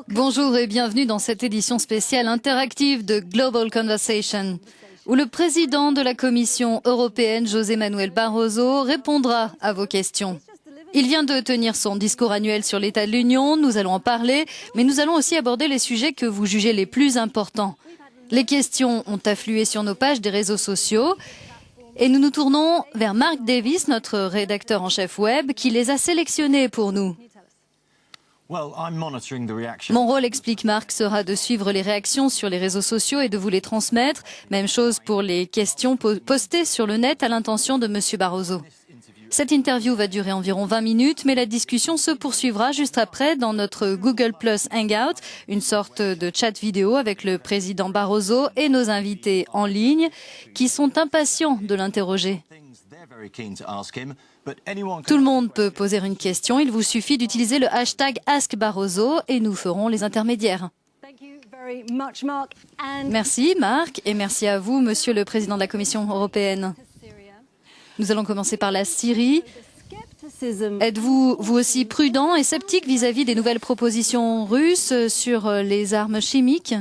Bonjour et bienvenue dans cette édition spéciale interactive de Global Conversation, où le président de la Commission européenne, José Manuel Barroso, répondra à vos questions. Il vient de tenir son discours annuel sur l'état de l'Union, nous allons en parler, mais nous allons aussi aborder les sujets que vous jugez les plus importants. Les questions ont afflué sur nos pages des réseaux sociaux et nous nous tournons vers Mark Davis, notre rédacteur en chef web, qui les a sélectionnés pour nous. Mon rôle, explique Marc, sera de suivre les réactions sur les réseaux sociaux et de vous les transmettre. Même chose pour les questions postées sur le net à l'intention de M. Barroso. Cette interview va durer environ 20 minutes, mais la discussion se poursuivra juste après dans notre Google Plus Hangout, une sorte de chat vidéo avec le président Barroso et nos invités en ligne qui sont impatients de l'interroger. Tout le monde peut poser une question, il vous suffit d'utiliser le hashtag AskBarroso et nous ferons les intermédiaires. Merci Marc et merci à vous, Monsieur le Président de la Commission européenne. Nous allons commencer par la Syrie. Êtes-vous vous aussi prudent et sceptique vis-à-vis des nouvelles propositions russes sur les armes chimiques?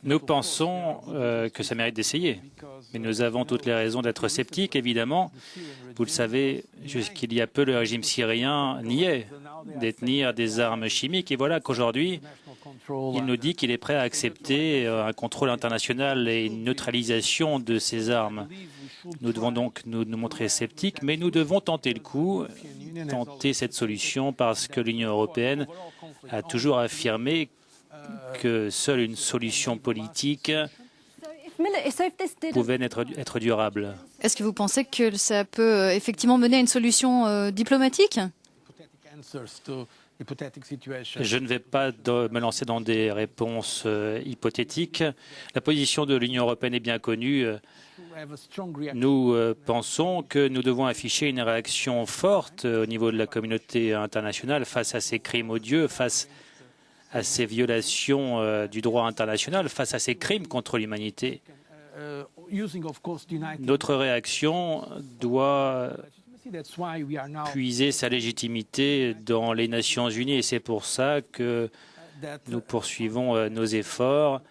Nous pensons que ça mérite d'essayer, mais nous avons toutes les raisons d'être sceptiques, évidemment. Vous le savez, jusqu'il y a peu, le régime syrien niait détenir des armes chimiques, et voilà qu'aujourd'hui, il nous dit qu'il est prêt à accepter un contrôle international et une neutralisation de ces armes. Nous devons donc nous montrer sceptiques, mais nous devons tenter le coup, tenter cette solution, parce que l'Union européenne a toujours affirmé que seule une solution politique pouvait être durable. Est-ce que vous pensez que ça peut effectivement mener à une solution diplomatique? Je ne vais pas me lancer dans des réponses hypothétiques. La position de l'Union européenne est bien connue. Nous pensons que nous devons afficher une réaction forte au niveau de la communauté internationale face à ces crimes odieux, face à ces violations du droit international, face à ces crimes contre l'humanité. Notre réaction doit puiser sa légitimité dans les Nations Unies et c'est pour ça que nous poursuivons nos efforts.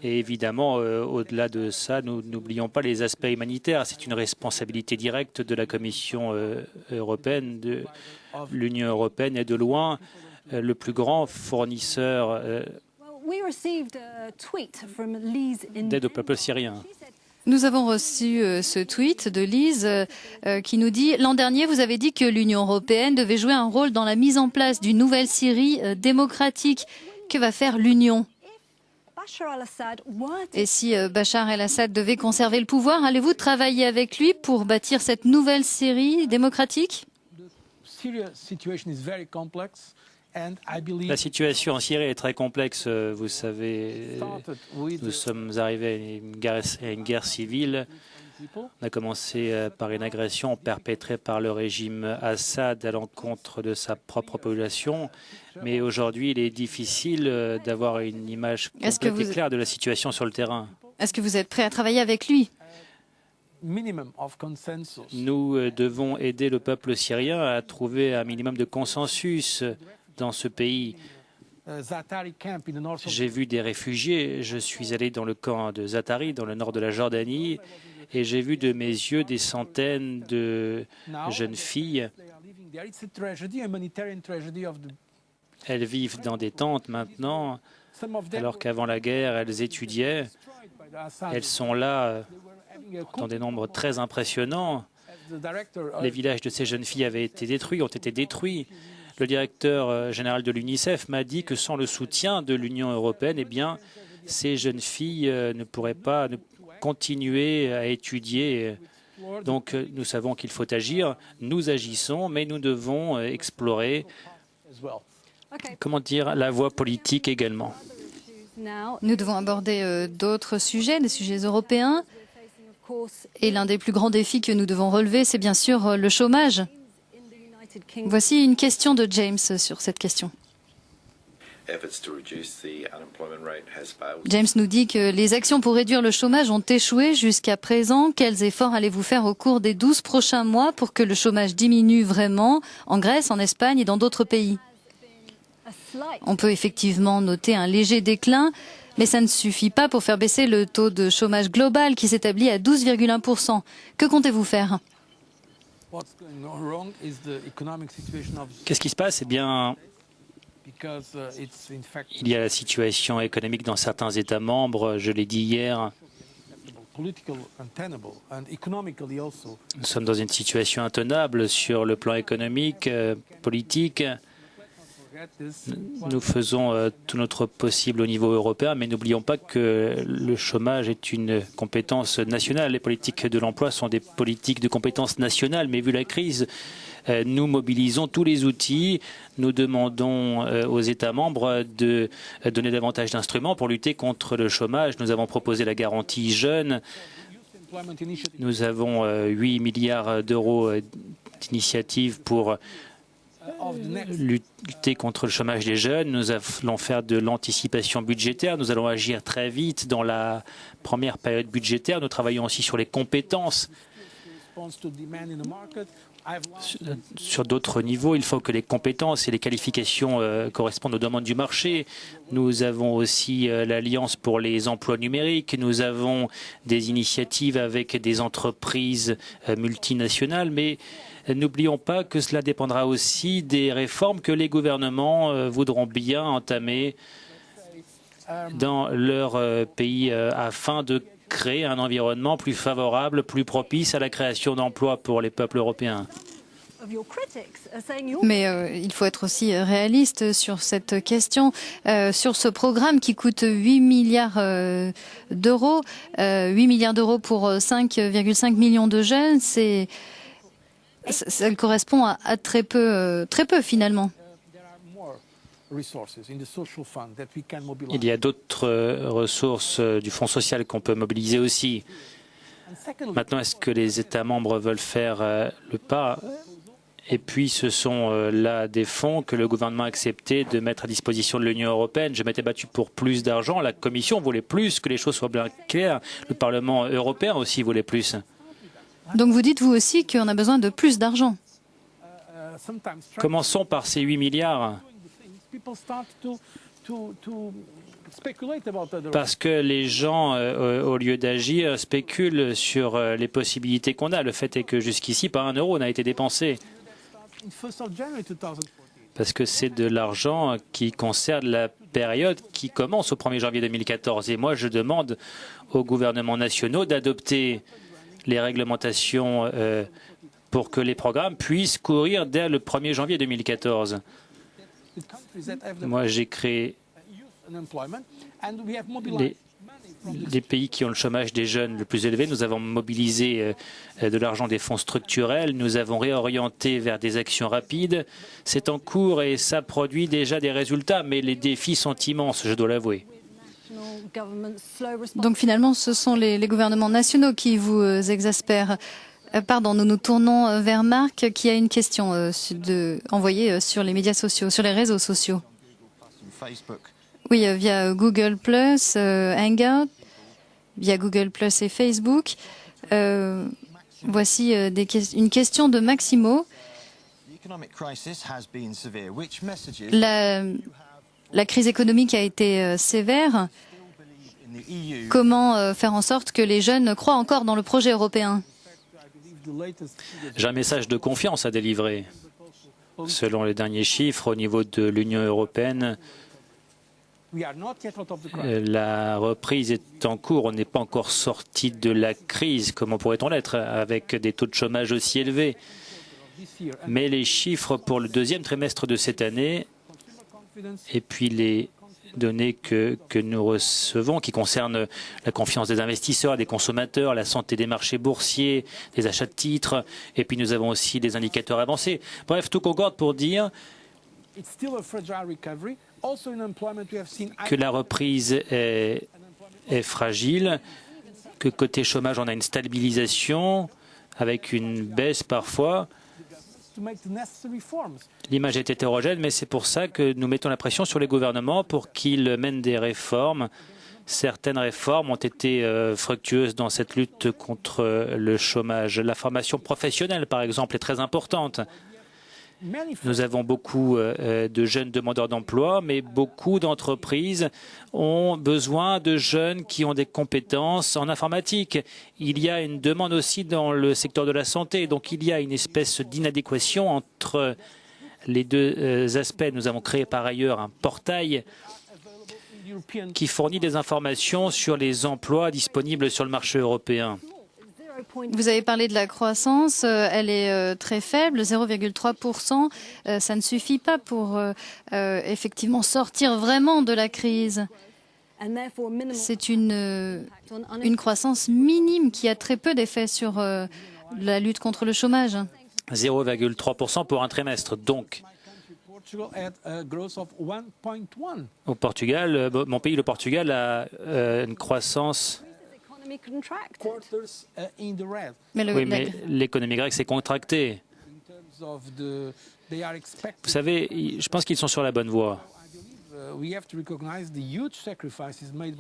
Et évidemment, au-delà de ça, nous n'oublions pas les aspects humanitaires. C'est une responsabilité directe de la Commission européenne, de l'Union européenne et de loin le plus grand fournisseur d'aide au peuple syrien. Nous avons reçu ce tweet de Lise qui nous dit « L'an dernier, vous avez dit que l'Union européenne devait jouer un rôle dans la mise en place d'une nouvelle Syrie démocratique. Que va faire l'Union ? Et si Bachar el-Assad devait conserver le pouvoir, allez-vous travailler avec lui pour bâtir cette nouvelle Syrie démocratique ?» La situation en Syrie est très complexe. Vous savez, nous sommes arrivés à une guerre civile. On a commencé par une agression perpétrée par le régime Assad à l'encontre de sa propre population. Mais aujourd'hui, il est difficile d'avoir une image complète et claire de la situation sur le terrain. Est-ce que vous êtes prêt à travailler avec lui ? Nous devons aider le peuple syrien à trouver un minimum de consensus dans ce pays. J'ai vu des réfugiés, je suis allé dans le camp de Zaatari, dans le nord de la Jordanie, et j'ai vu de mes yeux des centaines de jeunes filles. Elles vivent dans des tentes maintenant, alors qu'avant la guerre, elles étudiaient. Elles sont là dans des nombres très impressionnants. Les villages de ces jeunes filles ont été détruits. Le directeur général de l'UNICEF m'a dit que sans le soutien de l'Union européenne, eh bien, ces jeunes filles ne pourraient pas continuer à étudier. Donc nous savons qu'il faut agir, nous agissons, mais nous devons explorer, la voie politique également. Nous devons aborder d'autres sujets, des sujets européens. Et l'un des plus grands défis que nous devons relever, c'est bien sûr le chômage. Voici une question de James sur cette question. James nous dit que les actions pour réduire le chômage ont échoué jusqu'à présent. Quels efforts allez-vous faire au cours des 12 prochains mois pour que le chômage diminue vraiment en Grèce, en Espagne et dans d'autres pays? On peut effectivement noter un léger déclin, mais ça ne suffit pas pour faire baisser le taux de chômage global qui s'établit à 12,1%. Que comptez-vous faire? Qu'est-ce qui se passe? Eh bien, il y a la situation économique dans certains États membres, je l'ai dit hier. Nous sommes dans une situation intenable sur le plan économique, politique. Nous faisons tout notre possible au niveau européen, mais n'oublions pas que le chômage est une compétence nationale. Les politiques de l'emploi sont des politiques de compétence nationale, mais vu la crise, nous mobilisons tous les outils. Nous demandons aux États membres de donner davantage d'instruments pour lutter contre le chômage. Nous avons proposé la garantie jeune. Nous avons 8 milliards d'euros d'initiatives pour lutter contre le chômage des jeunes. Nous allons faire de l'anticipation budgétaire. Nous allons agir très vite dans la première période budgétaire. Nous travaillons aussi sur les compétences. Sur d'autres niveaux, il faut que les compétences et les qualifications correspondent aux demandes du marché. Nous avons aussi l'Alliance pour les emplois numériques. Nous avons des initiatives avec des entreprises multinationales, mais n'oublions pas que cela dépendra aussi des réformes que les gouvernements voudront bien entamer dans leur pays afin de créer un environnement plus favorable, plus propice à la création d'emplois pour les peuples européens. Mais il faut être aussi réaliste sur cette question. Sur ce programme qui coûte 8 milliards d'euros, 8 milliards d'euros pour 5,5 millions de jeunes, ça correspond à très peu finalement. Il y a d'autres ressources du Fonds social qu'on peut mobiliser aussi. Maintenant, est-ce que les États membres veulent faire le pas? Et puis, ce sont là des fonds que le gouvernement a accepté de mettre à disposition de l'Union européenne. Je m'étais battu pour plus d'argent. La Commission voulait plus, que les choses soient bien claires. Le Parlement européen aussi voulait plus. Donc vous dites vous aussi qu'on a besoin de plus d'argent? Commençons par ces 8 milliards. Parce que les gens, au lieu d'agir, spéculent sur les possibilités qu'on a. Le fait est que jusqu'ici, pas un euro n'a été dépensé. Parce que c'est de l'argent qui concerne la période qui commence au 1er janvier 2014. Et moi, je demande aux gouvernements nationaux d'adopter les réglementations pour que les programmes puissent courir dès le 1er janvier 2014. Moi, j'ai créé les pays qui ont le chômage des jeunes le plus élevé. Nous avons mobilisé de l'argent des fonds structurels. Nous avons réorienté vers des actions rapides. C'est en cours et ça produit déjà des résultats, mais les défis sont immenses, je dois l'avouer. Donc finalement, ce sont les gouvernements nationaux qui vous exaspèrent. Pardon, nous nous tournons vers Marc qui a une question envoyée sur les médias sociaux, sur les réseaux sociaux. Oui, via Google+, Hangout, via Google+, et Facebook. Voici une question de Maximo. La crise économique a été sévère. Comment faire en sorte que les jeunes croient encore dans le projet européen? J'ai un message de confiance à délivrer. Selon les derniers chiffres, au niveau de l'Union européenne, la reprise est en cours. On n'est pas encore sorti de la crise. Comment pourrait-on l'être avec des taux de chômage aussi élevés? Mais les chiffres pour le deuxième trimestre de cette année et puis les données que nous recevons qui concernent la confiance des investisseurs, des consommateurs, la santé des marchés boursiers, les achats de titres, et puis nous avons aussi des indicateurs avancés. Bref, tout concorde pour dire que la reprise est fragile, que côté chômage, on a une stabilisation avec une baisse parfois. L'image est hétérogène, mais c'est pour ça que nous mettons la pression sur les gouvernements pour qu'ils mènent des réformes. Certaines réformes ont été fructueuses dans cette lutte contre le chômage. La formation professionnelle, par exemple, est très importante. Nous avons beaucoup de jeunes demandeurs d'emploi, mais beaucoup d'entreprises ont besoin de jeunes qui ont des compétences en informatique. Il y a une demande aussi dans le secteur de la santé, donc il y a une espèce d'inadéquation entre les deux aspects. Nous avons créé par ailleurs un portail qui fournit des informations sur les emplois disponibles sur le marché européen. Vous avez parlé de la croissance, elle est très faible, 0,3%. Ça ne suffit pas pour effectivement sortir vraiment de la crise. C'est une croissance minime qui a très peu d'effet sur la lutte contre le chômage. 0,3% pour un trimestre, donc. Au Portugal, mon pays, le Portugal, a une croissance. Mais l'économie grecque s'est contractée. Vous savez, je pense qu'ils sont sur la bonne voie.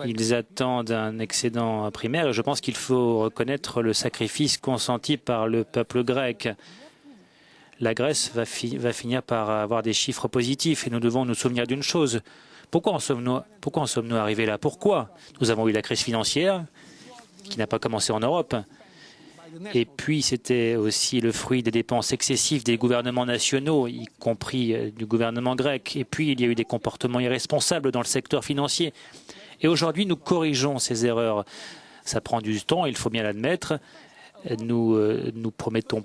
Ils attendent un excédent primaire et je pense qu'il faut reconnaître le sacrifice consenti par le peuple grec. La Grèce va finir par avoir des chiffres positifs et nous devons nous souvenir d'une chose. Pourquoi en sommes-nous arrivés là? Pourquoi? Nous avons eu la crise financière qui n'a pas commencé en Europe. Et puis, c'était aussi le fruit des dépenses excessives des gouvernements nationaux, y compris du gouvernement grec. Et puis, il y a eu des comportements irresponsables dans le secteur financier. Et aujourd'hui, nous corrigeons ces erreurs. Ça prend du temps, il faut bien l'admettre. Nous ne promettons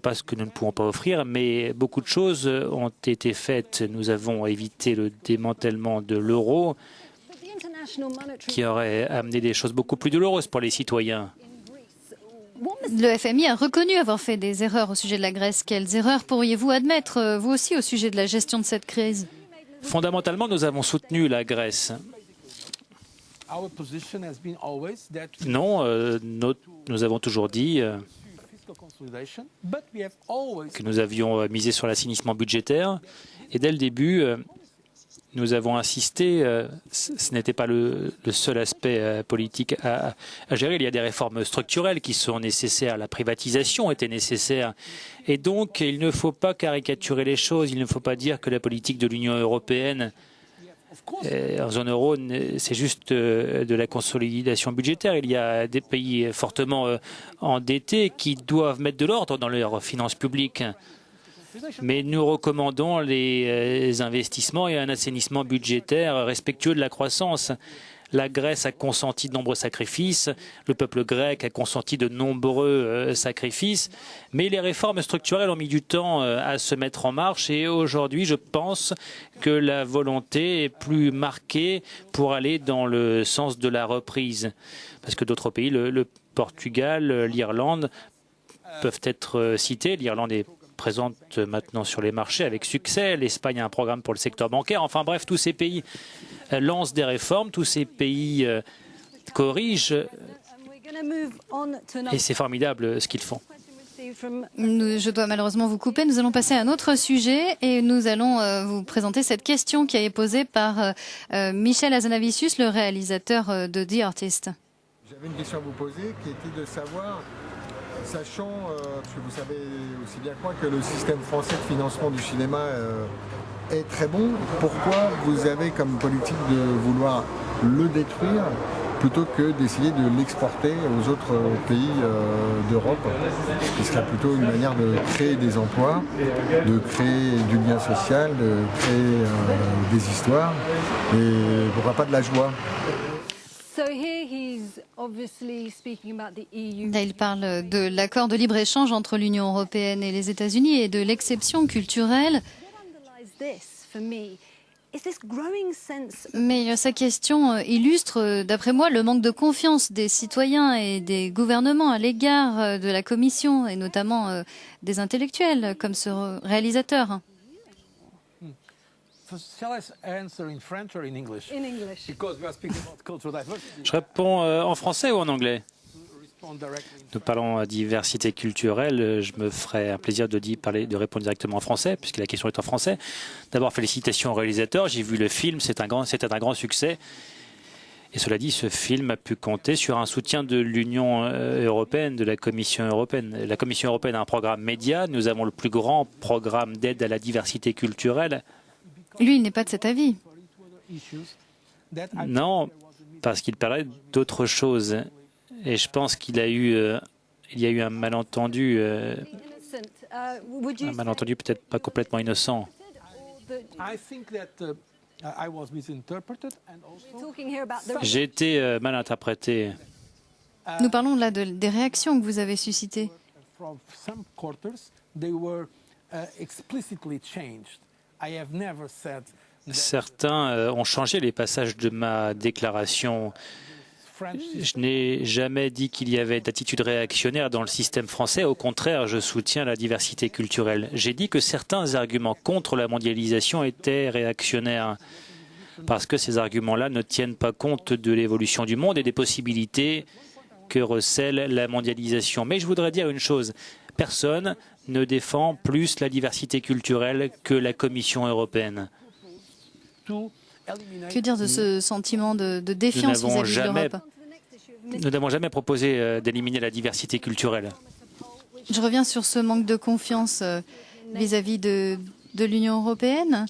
pas ce que nous ne pouvons pas offrir, mais beaucoup de choses ont été faites. Nous avons évité le démantèlement de l'euro, qui aurait amené des choses beaucoup plus douloureuses pour les citoyens. Le FMI a reconnu avoir fait des erreurs au sujet de la Grèce. Quelles erreurs pourriez-vous admettre, vous aussi, au sujet de la gestion de cette crise? Fondamentalement, nous avons soutenu la Grèce. Non, nous avons toujours dit que nous avions misé sur l'assainissement budgétaire. Et dès le début, nous avons insisté, ce n'était pas le seul aspect politique à gérer. Il y a des réformes structurelles qui sont nécessaires. La privatisation était nécessaire. Et donc, il ne faut pas caricaturer les choses. Il ne faut pas dire que la politique de l'Union européenne en zone euro, c'est juste de la consolidation budgétaire. Il y a des pays fortement endettés qui doivent mettre de l'ordre dans leurs finances publiques. Mais nous recommandons les investissements et un assainissement budgétaire respectueux de la croissance. La Grèce a consenti de nombreux sacrifices, le peuple grec a consenti de nombreux sacrifices, mais les réformes structurelles ont mis du temps à se mettre en marche et aujourd'hui, je pense que la volonté est plus marquée pour aller dans le sens de la reprise. Parce que d'autres pays, le Portugal, l'Irlande, peuvent être cités. L'Irlande est présente maintenant sur les marchés avec succès. L'Espagne a un programme pour le secteur bancaire. Enfin bref, tous ces pays lancent des réformes, tous ces pays corrigent et c'est formidable ce qu'ils font. Je dois malheureusement vous couper. Nous allons passer à un autre sujet et nous allons vous présenter cette question qui a été posée par Michel Hazanavicius, le réalisateur de The Artist. J'avais une question à vous poser qui était de savoir, sachant, parce que vous savez aussi bien que moi, que le système français de financement du cinéma est très bon, pourquoi vous avez comme politique de vouloir le détruire plutôt que d'essayer de l'exporter aux autres pays d'Europe, ce qui serait plutôt une manière de créer des emplois, de créer du lien social, de créer des histoires, et pourquoi pas de la joie. Là, il parle de l'accord de libre-échange entre l'Union européenne et les États-Unis et de l'exception culturelle. Mais sa question illustre, d'après moi, le manque de confiance des citoyens et des gouvernements à l'égard de la Commission, et notamment des intellectuels, comme ce réalisateur. Je réponds en français ou en anglais? Nous parlons de diversité culturelle. Je me ferai un plaisir de répondre directement en français, puisque la question est en français. D'abord, félicitations au réalisateur. J'ai vu le film, c'était un grand succès. Et cela dit, ce film a pu compter sur un soutien de l'Union européenne, de la Commission européenne. La Commission européenne a un programme média. Nous avons le plus grand programme d'aide à la diversité culturelle. Lui, il n'est pas de cet avis. Non, parce qu'il parlait d'autre chose. Et je pense qu'il y a eu un malentendu peut-être pas complètement innocent. J'ai été mal interprété. Nous parlons là des réactions que vous avez suscitées. Certains ont changé les passages de ma déclaration. Je n'ai jamais dit qu'il y avait d'attitude réactionnaire dans le système français. Au contraire, je soutiens la diversité culturelle. J'ai dit que certains arguments contre la mondialisation étaient réactionnaires parce que ces arguments-là ne tiennent pas compte de l'évolution du monde et des possibilités que recèle la mondialisation. Mais je voudrais dire une chose. Personne ne défend plus la diversité culturelle que la Commission européenne. Que dire de ce sentiment de défiance vis-à-vis de l'Europe? Nous n'avons jamais proposé d'éliminer la diversité culturelle. Je reviens sur ce manque de confiance vis-à-vis de l'Union européenne.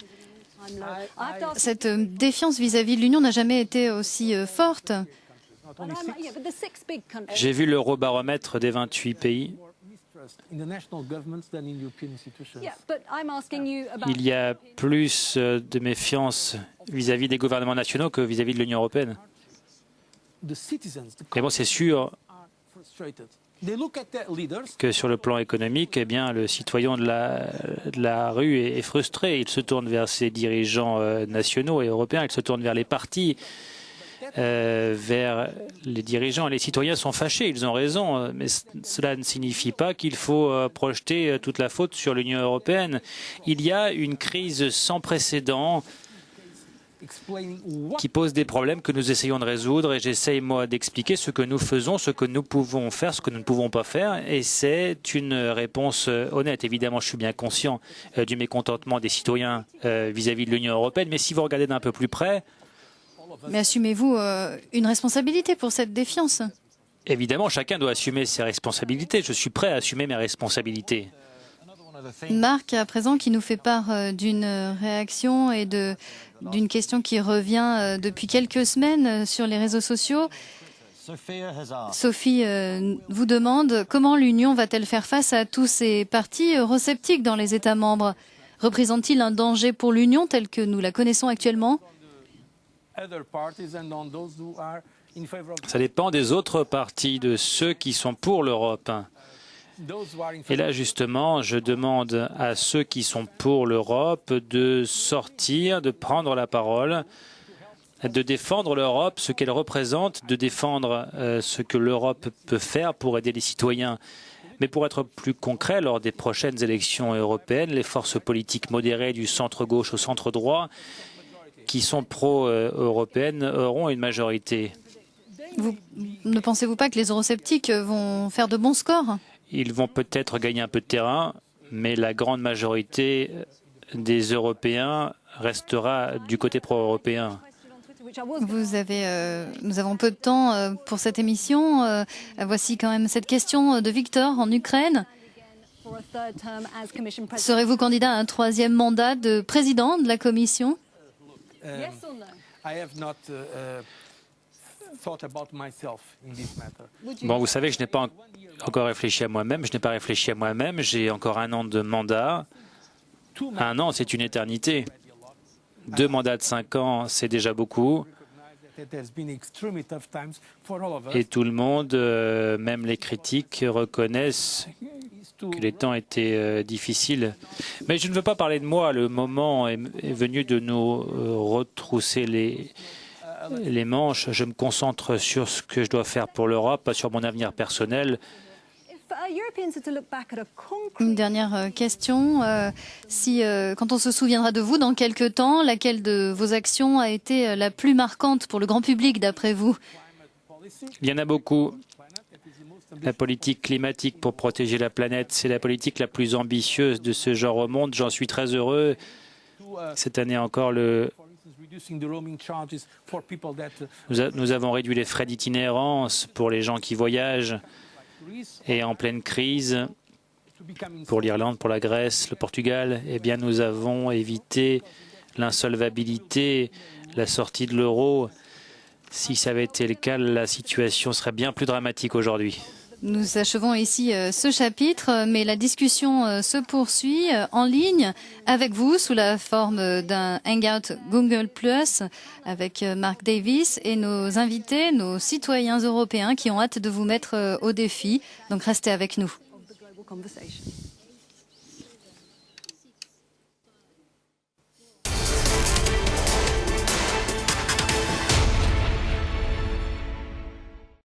Cette défiance vis-à-vis de l'Union n'a jamais été aussi forte. J'ai vu l'eurobaromètre des 28 pays. Il y a plus de méfiance vis-à-vis des gouvernements nationaux que vis-à-vis de l'Union européenne. Mais bon, c'est sûr que sur le plan économique, eh bien, le citoyen de la rue est frustré. Il se tourne vers ses dirigeants nationaux et européens, il se tourne vers les partis, vers les dirigeants. Les citoyens sont fâchés, ils ont raison, mais cela ne signifie pas qu'il faut projeter toute la faute sur l'Union européenne. Il y a une crise sans précédent qui pose des problèmes que nous essayons de résoudre et j'essaye moi d'expliquer ce que nous faisons, ce que nous pouvons faire, ce que nous ne pouvons pas faire et c'est une réponse honnête. Évidemment, je suis bien conscient du mécontentement des citoyens vis-à-vis de l'Union européenne, mais si vous regardez d'un peu plus près... Mais assumez-vous une responsabilité pour cette défiance? Évidemment, chacun doit assumer ses responsabilités. Je suis prêt à assumer mes responsabilités. Marc, à présent, qui nous fait part d'une réaction et d'une question qui revient depuis quelques semaines sur les réseaux sociaux. Sophie vous demande comment l'Union va-t-elle faire face à tous ces partis eurosceptiques dans les États membres? Représente-t-il un danger pour l'Union telle que nous la connaissons actuellement? Ça dépend des autres partis, de ceux qui sont pour l'Europe. Et là, justement, je demande à ceux qui sont pour l'Europe de sortir, de prendre la parole, de défendre l'Europe, ce qu'elle représente, de défendre ce que l'Europe peut faire pour aider les citoyens. Mais pour être plus concret, lors des prochaines élections européennes, les forces politiques modérées du centre-gauche au centre-droit, qui sont pro-européennes, auront une majorité. Ne pensez-vous pas que les eurosceptiques vont faire de bons scores? Ils vont peut-être gagner un peu de terrain, mais la grande majorité des Européens restera du côté pro-européen. Nous avons peu de temps pour cette émission. Voici quand même cette question de Victor en Ukraine. Serez-vous candidat à un troisième mandat de président de la Commission? Bon, vous savez que je n'ai pas encore réfléchi à moi-même. Je n'ai pas réfléchi à moi-même. J'ai encore 1 an de mandat. 1 an, c'est une éternité. 2 mandats de 5 ans, c'est déjà beaucoup. Et tout le monde, même les critiques, reconnaissent que les temps étaient difficiles. Mais je ne veux pas parler de moi. Le moment est venu de nous retrousser les manches. Je me concentre sur ce que je dois faire pour l'Europe, pas sur mon avenir personnel. Une dernière question. Quand on se souviendra de vous dans quelques temps, laquelle de vos actions a été la plus marquante pour le grand public, d'après vous? Il y en a beaucoup. La politique climatique pour protéger la planète, c'est la politique la plus ambitieuse de ce genre au monde. J'en suis très heureux. Cette année encore, nous avons réduit les frais d'itinérance pour les gens qui voyagent. Et en pleine crise, pour l'Irlande, pour la Grèce, le Portugal, eh bien, nous avons évité l'insolvabilité, la sortie de l'euro. Si ça avait été le cas, la situation serait bien plus dramatique aujourd'hui. Nous achevons ici ce chapitre, mais la discussion se poursuit en ligne avec vous sous la forme d'un Hangout Google+, avec Mark Davis et nos invités, nos citoyens européens qui ont hâte de vous mettre au défi. Donc restez avec nous.